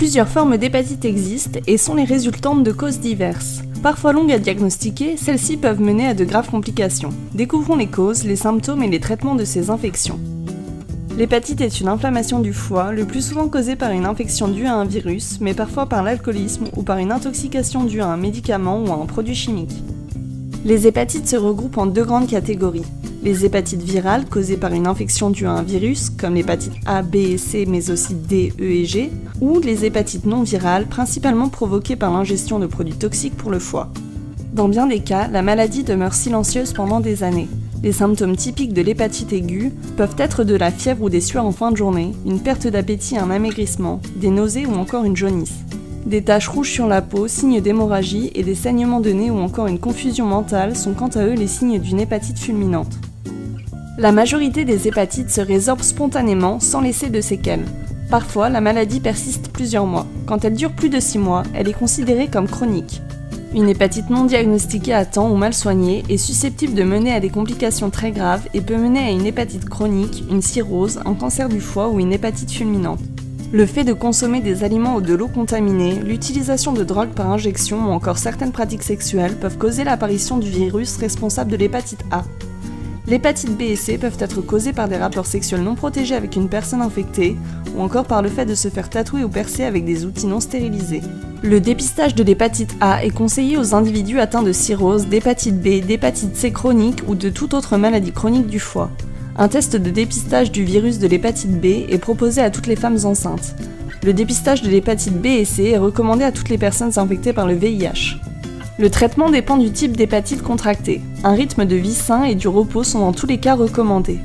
Plusieurs formes d'hépatite existent et sont les résultantes de causes diverses. Parfois longues à diagnostiquer, celles-ci peuvent mener à de graves complications. Découvrons les causes, les symptômes et les traitements de ces infections. L'hépatite est une inflammation du foie, le plus souvent causée par une infection due à un virus, mais parfois par l'alcoolisme ou par une intoxication due à un médicament ou à un produit chimique. Les hépatites se regroupent en deux grandes catégories. Les hépatites virales, causées par une infection due à un virus, comme l'hépatite A, B et C, mais aussi D, E et G, ou les hépatites non virales, principalement provoquées par l'ingestion de produits toxiques pour le foie. Dans bien des cas, la maladie demeure silencieuse pendant des années. Les symptômes typiques de l'hépatite aiguë peuvent être de la fièvre ou des sueurs en fin de journée, une perte d'appétit et un amaigrissement, des nausées ou encore une jaunisse. Des taches rouges sur la peau, signes d'hémorragie et des saignements de nez ou encore une confusion mentale sont quant à eux les signes d'une hépatite fulminante. La majorité des hépatites se résorbent spontanément sans laisser de séquelles. Parfois, la maladie persiste plusieurs mois. Quand elle dure plus de 6 mois, elle est considérée comme chronique. Une hépatite non diagnostiquée à temps ou mal soignée est susceptible de mener à des complications très graves et peut mener à une hépatite chronique, une cirrhose, un cancer du foie ou une hépatite fulminante. Le fait de consommer des aliments ou de l'eau contaminée, l'utilisation de drogues par injection ou encore certaines pratiques sexuelles peuvent causer l'apparition du virus responsable de l'hépatite A. L'hépatite B et C peuvent être causées par des rapports sexuels non protégés avec une personne infectée, ou encore par le fait de se faire tatouer ou percer avec des outils non stérilisés. Le dépistage de l'hépatite A est conseillé aux individus atteints de cirrhose, d'hépatite B, d'hépatite C chronique ou de toute autre maladie chronique du foie. Un test de dépistage du virus de l'hépatite B est proposé à toutes les femmes enceintes. Le dépistage de l'hépatite B et C est recommandé à toutes les personnes infectées par le VIH. Le traitement dépend du type d'hépatite contractée. Un rythme de vie sain et du repos sont dans tous les cas recommandés.